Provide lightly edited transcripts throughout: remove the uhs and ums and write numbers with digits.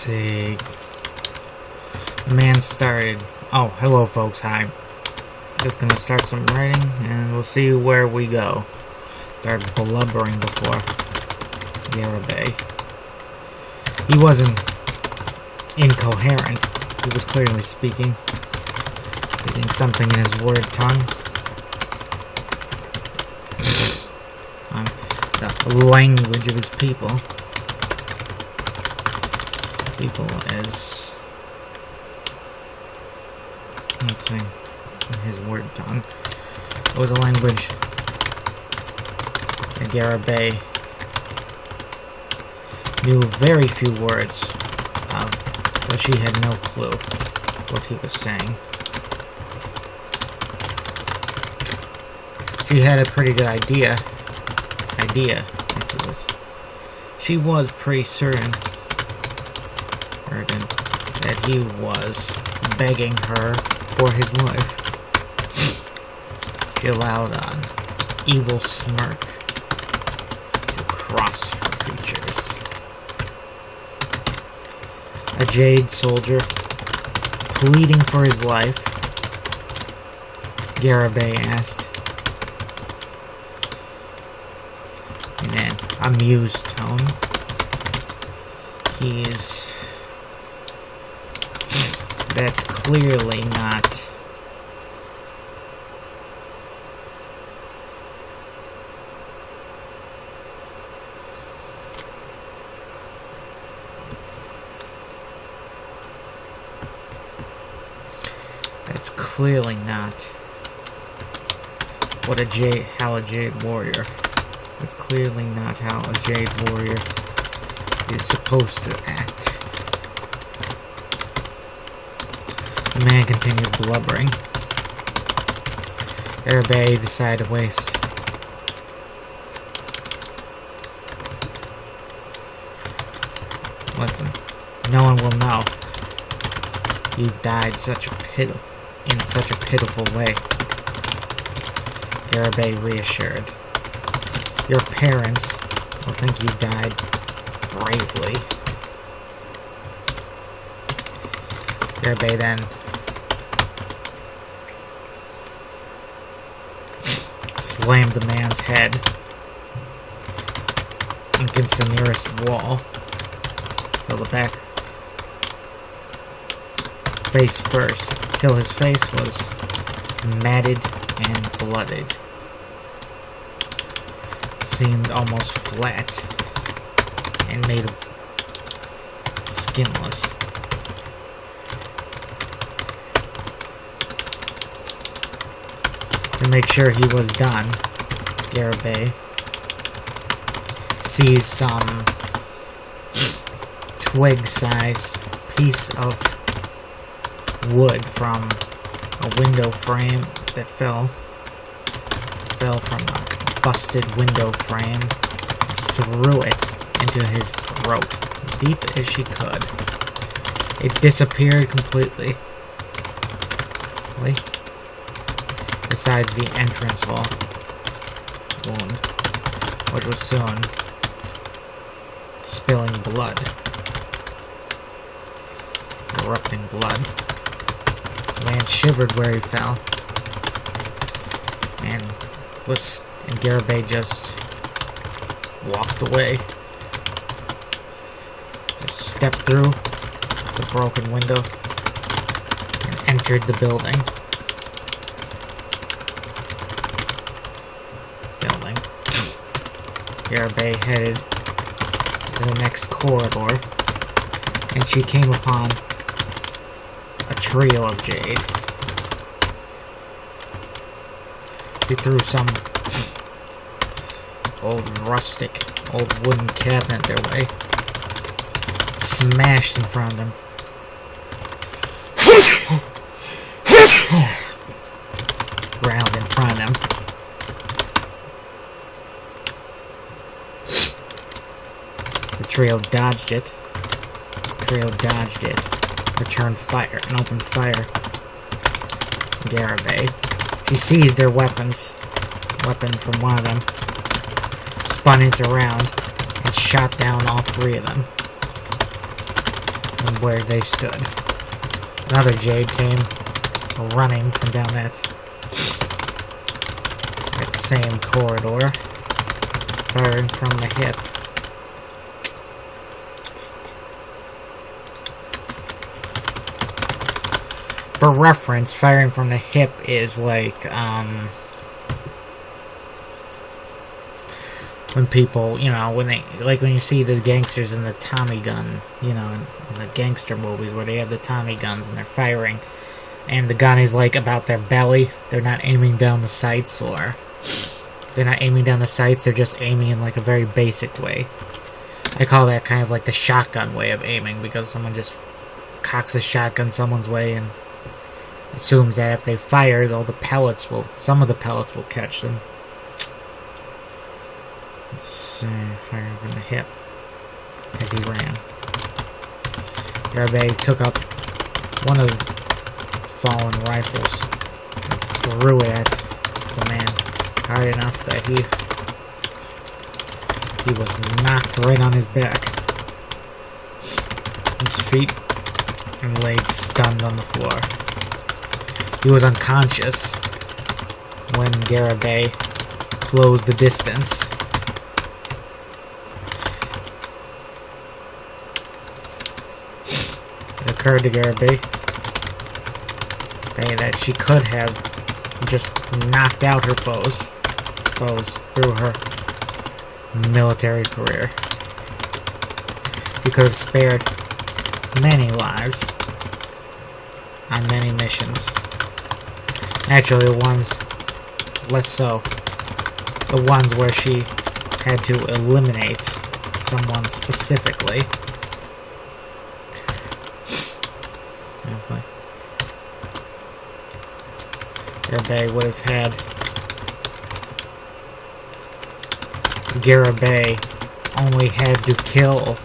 see. The man started. Oh, hello, folks. Hi. Just gonna start some writing, and we'll see where we go. Started blubbering before Garibay. He wasn't incoherent. He was clearly speaking something in his word tongue. The language of his people. People is, let's see, his word tongue. It was a language that Garibay knew very few words of, so she had no clue what he was saying. She had a pretty good idea. She was pretty certain that he was begging her for his life. She allowed an evil smirk to cross her features. A jade soldier pleading for his life, Garibay asked in an amused tone. That's clearly not how a jade warrior. That's clearly not how a jade warrior is supposed to act. The man continued blubbering. Garibay decided to waste. Listen, no one will know you died in such a pitiful way. Garibay reassured. Your parents will think you died bravely. Garibay then slammed the man's head against the nearest wall till the back face first, till his face was matted and blooded. Seemed almost flat and made skinless. To make sure he was done, Garibay seized some twig-sized piece of wood from a window frame that fell from a busted window frame, threw it into his throat, deep as she could. It disappeared completely. Besides the entrance wound, which was soon spilling blood, erupting blood. The man shivered where he fell, and Garibay just walked away. Just stepped through the broken window and entered the building. Garibay headed to the next corridor, and she came upon a trio of jade. She threw some old wooden cabinet their way, smashed in front of them. Ground in front of them. The trio dodged it. Returned fire and opened fire. Garibay. She seized their weapon from one of them, spun it around, and shot down all three of them. where they stood. Another Jade came running from down that same corridor, firing from the hip. For reference, firing from the hip is like, when people, you know, when you see the gangsters in the Tommy gun, you know, in the gangster movies where they have the Tommy guns and they're firing, and the gun is like about their belly. They're not aiming down the sights, or they're not aiming down the sights, they're just aiming in like a very basic way. I call that kind of like the shotgun way of aiming, because someone just cocks a shotgun someone's way and assumes that if they fire, some of the pellets will catch them. Let's see, firing from the hip as he ran. Garibay took up one of the fallen rifles and threw it at the man hard enough that he was knocked right on his back, his feet, and laid stunned on the floor. He was unconscious when Garibay closed the distance. It occurred to Garibay that she could have just knocked out her foes through her military career. He could have spared many lives on many missions. Actually, the ones less so. The ones where she had to eliminate someone specifically. Honestly, Garibay would have had Garibay only had to kill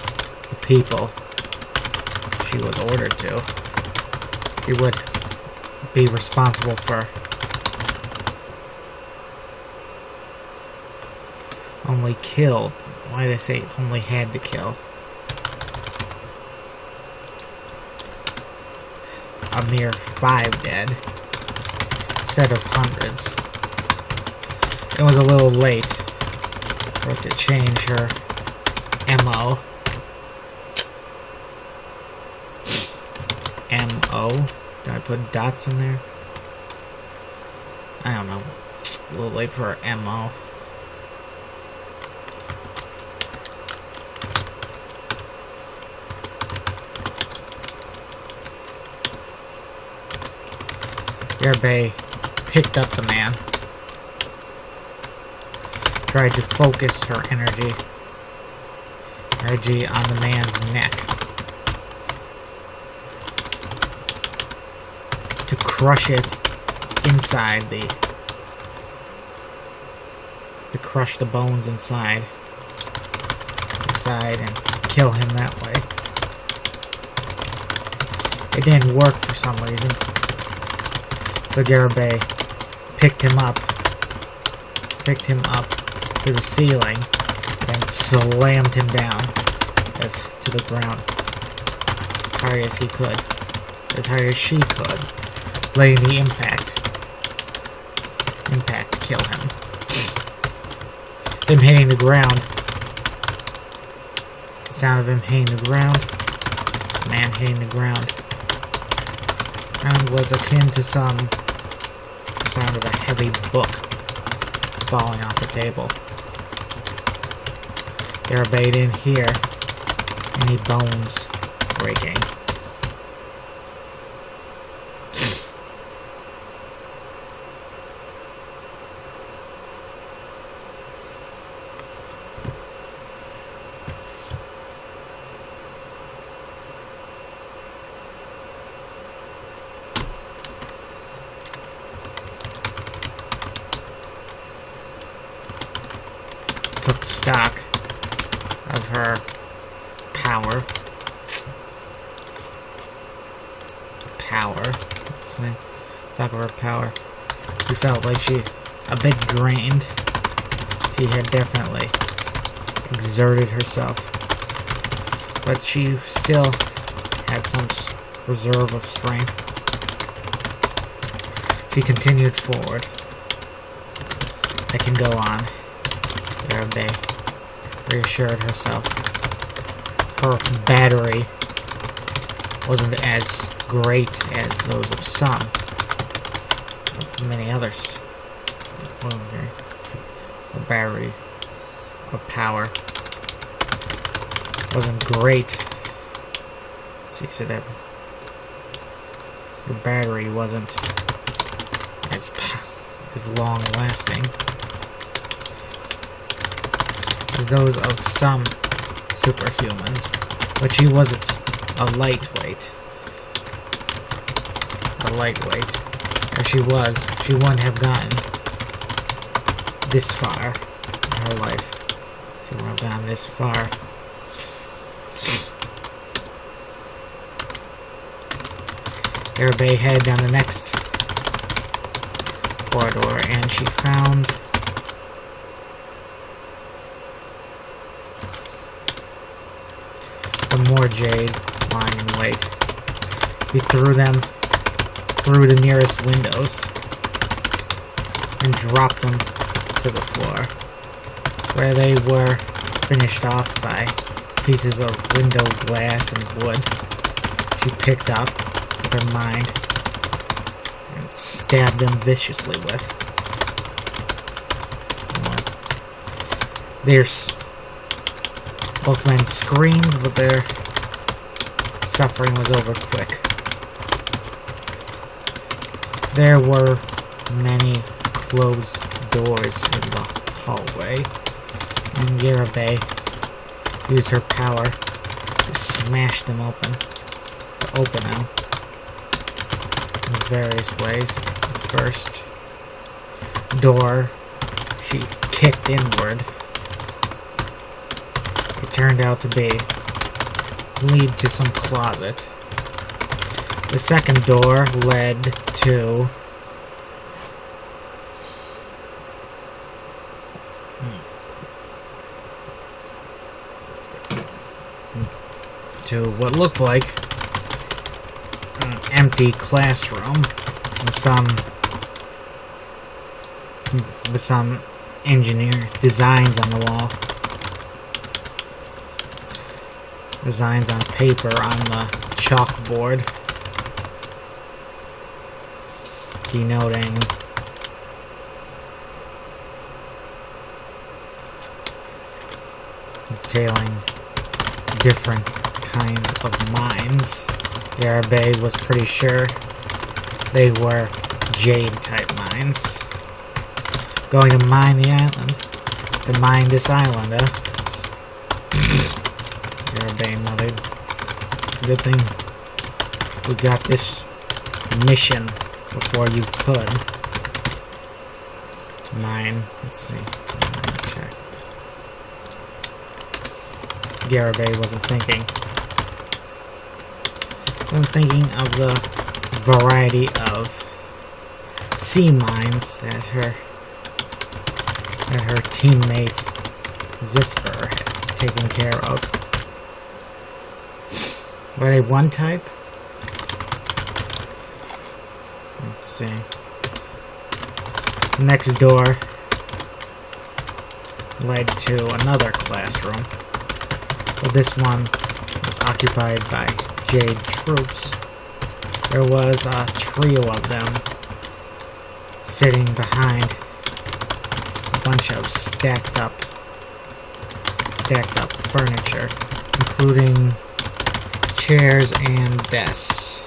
the people she was ordered to. He would be responsible for only killed. Why did I say only had to kill? A mere 5 dead instead of hundreds. It was a little late for it to change her MO. Did I put dots in there? I don't know. A little late for her MO. Garibay picked up the man. Tried to focus her energy on the man's neck. To crush it inside to crush the bones inside and kill him that way. It didn't work for some reason. So Garibay picked him up to the ceiling and slammed him down to the ground as hard as he could, as hard as she could, letting the impact kill him. Him hitting the ground, the sound of him hitting the ground, the man hitting the ground, and was akin to the sound of a heavy book falling off the table. Garibay didn't hear any bones breaking. Took stock of her power. Let's see. Stock of her power. She felt like a bit drained. She had definitely exerted herself. But she still had some reserve of strength. She continued forward. I can go on, Arabe reassured herself. Her battery wasn't as great as those of some, of many others. Her battery of power wasn't great. Let's see, so that her battery wasn't as long lasting as those of some superhumans, but she wasn't a lightweight. If she was, she wouldn't have gotten this far in her life. She wouldn't have gone this far. Arabe headed down the next corridor, and she found some more jade lying in wait. He threw them through the nearest windows and dropped them to the floor, where they were finished off by pieces of window glass and wood she picked up with her mind and stabbed them viciously with. Both men screamed, but their suffering was over quick. There were many closed doors in the hallway, and Yarabe used her power to smash them open, in various ways. The first door she kicked inward. It turned out to lead to some closet. The second door led to what looked like an empty classroom with some engineer designs on the wall. Designs on paper on the chalkboard, denoting detailing different kinds of mines. Yarabe was pretty sure they were jade-type mines. Going to mine the island. To mine this island, Yarabe muttered. Good thing we got this mission before you could. Mine. Let's see. Check. Yarabe wasn't thinking. I'm thinking of the variety of sea mines that her teammate Zisper had taken care of. Were they one type? Let's see. The next door led to another classroom, but this one was occupied by Jade troops. There was a trio of them sitting behind a bunch of stacked up furniture, including chairs and desks.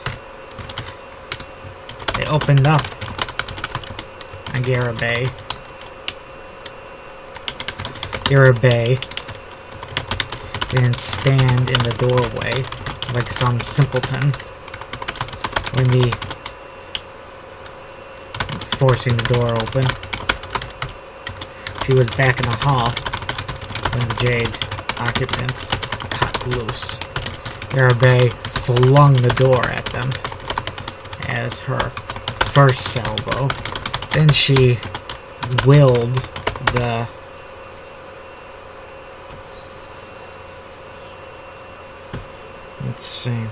They opened up on Yarabe. Yarabe didn't stand in the doorway like some simpleton when forcing the door open. She was back in the hall when the Jade occupants cut loose. Yarabe flung the door at them as her first salvo. Then she willed the let's see.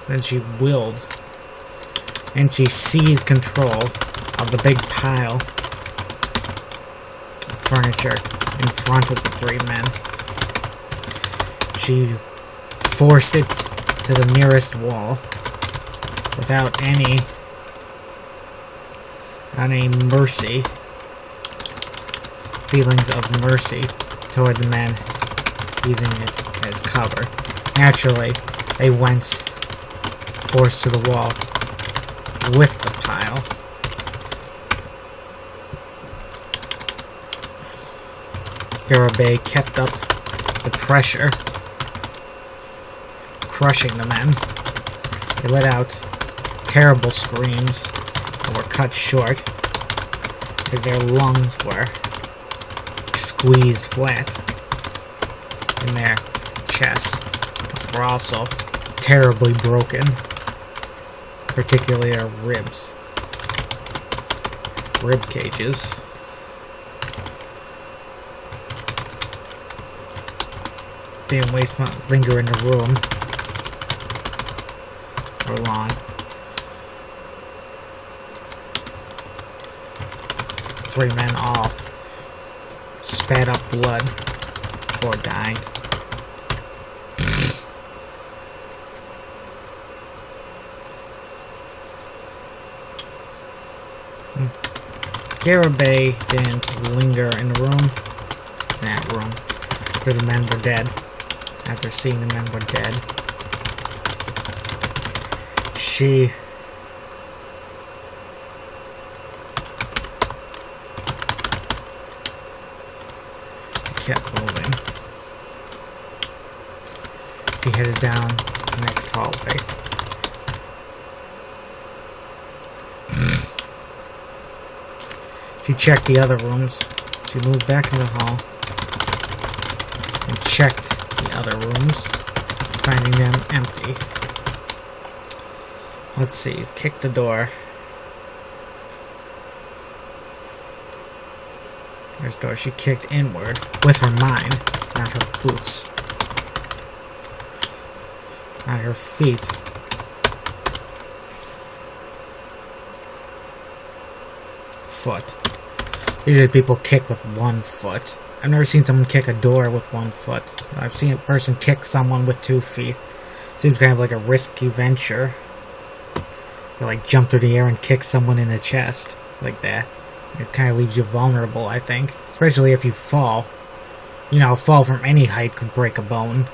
Then she willed, and she seized control of the big pile of furniture in front of the three men. She forced it to the nearest wall without any mercy, feelings of mercy toward the men using it as cover. Naturally, they went forced to the wall with the pile. Garibay kept up the pressure, crushing the men. They let out terrible screams that were cut short as their lungs were squeezed flat, and their chests were also terribly broken, particularly their rib cages. They didn't linger in the room for long. Three men all spat up blood before dying. Garibay didn't linger in the room, after the men were dead. After seeing the men were dead, she kept moving. She headed down the next hallway. She checked the other rooms. She moved back in the hall and checked the other rooms, finding them empty. Let's see, kick the door. There's the door. She kicked inward with her mind, not her boots, not her feet. Foot. Usually people kick with one foot. I've never seen someone kick a door with one foot. I've seen a person kick someone with 2 feet. Seems kind of like a risky venture to like jump through the air and kick someone in the chest like that. It kind of leaves you vulnerable, I think. Especially if you fall. You know, a fall from any height could break a bone.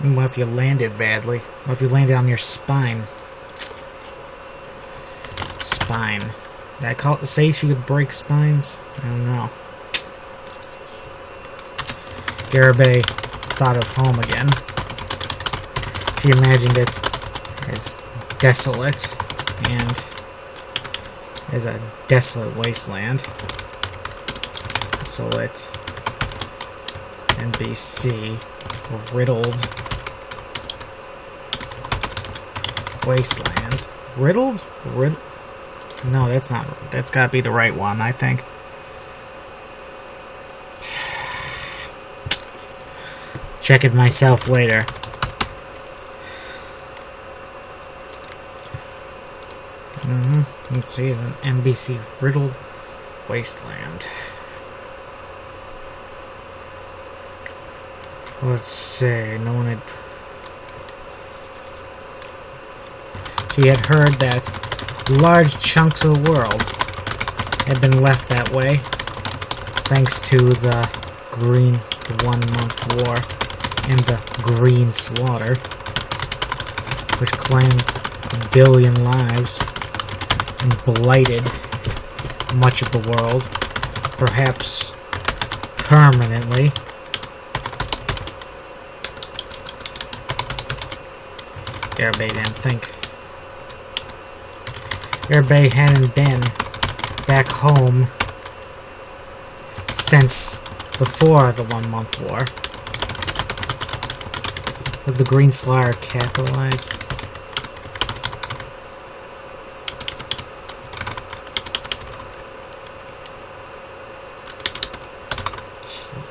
And what if you landed badly? What if you landed on your spine? Spine. Did I say she could break spines? I don't know. Garibay thought of home again. She imagined it as desolate and as a desolate wasteland. Desolate NBC riddled wasteland. Riddled? No, that's not. That's gotta be the right one, I think. Check it myself later. Let's see, it's an NBC riddled wasteland. Let's see, no one had... She had heard that large chunks of the world had been left that way, thanks to the 1-month war and the green slaughter, which claimed 1 billion lives and blighted much of the world, perhaps permanently. Garibay didn't think. Garibay hadn't been back home since before the 1-month war. Was the green slaughter capitalized?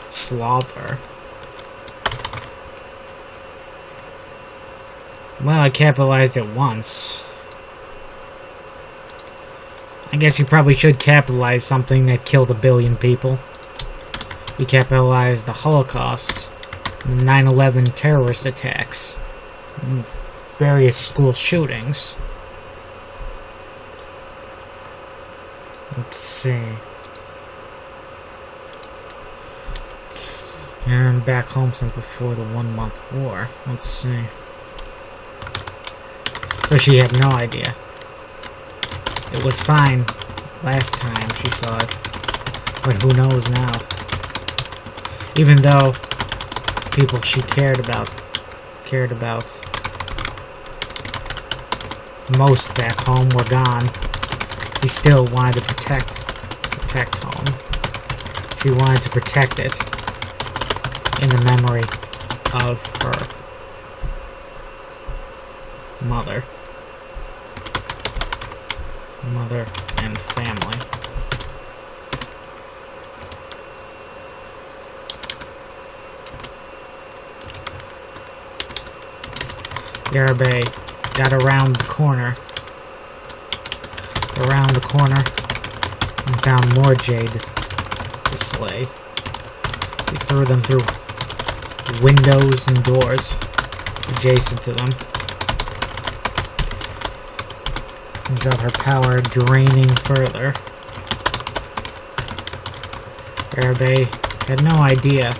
Slaughter. Well, I capitalized it once. I guess you probably should capitalize something that killed 1 billion people. You capitalized the Holocaust, the 9/11 terrorist attacks, various school shootings. Let's see. And I'm back home since before the 1-month war. Let's see. So she had no idea. It was fine last time she saw it. But who knows now? Even though people she cared about, most back home were gone, she still wanted to protect home. She wanted to protect it in the memory of her mother and family. Garibay got around the corner, and found more jade to slay. He threw them through windows and doors adjacent to them, and got her power draining further. Garibay had no idea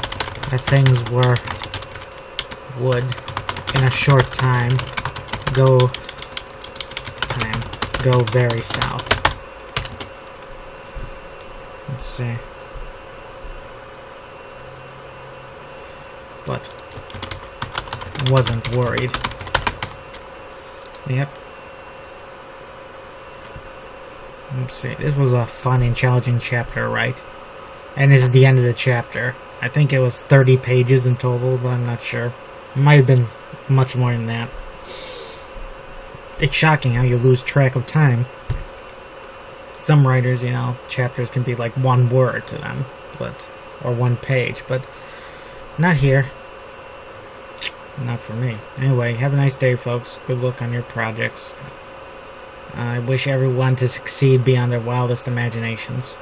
that things would in a short time go very south. Let's see. But wasn't worried. Yep. Let's see. This was a fun and challenging chapter, right? And this is the end of the chapter. I think it was 30 pages in total, but I'm not sure. It might have been much more than that. It's shocking how you lose track of time. Some writers, chapters can be like 1 word to them, or 1 page, but not here. Not for me. Anyway, have a nice day, folks. Good luck on your projects. I wish everyone to succeed beyond their wildest imaginations.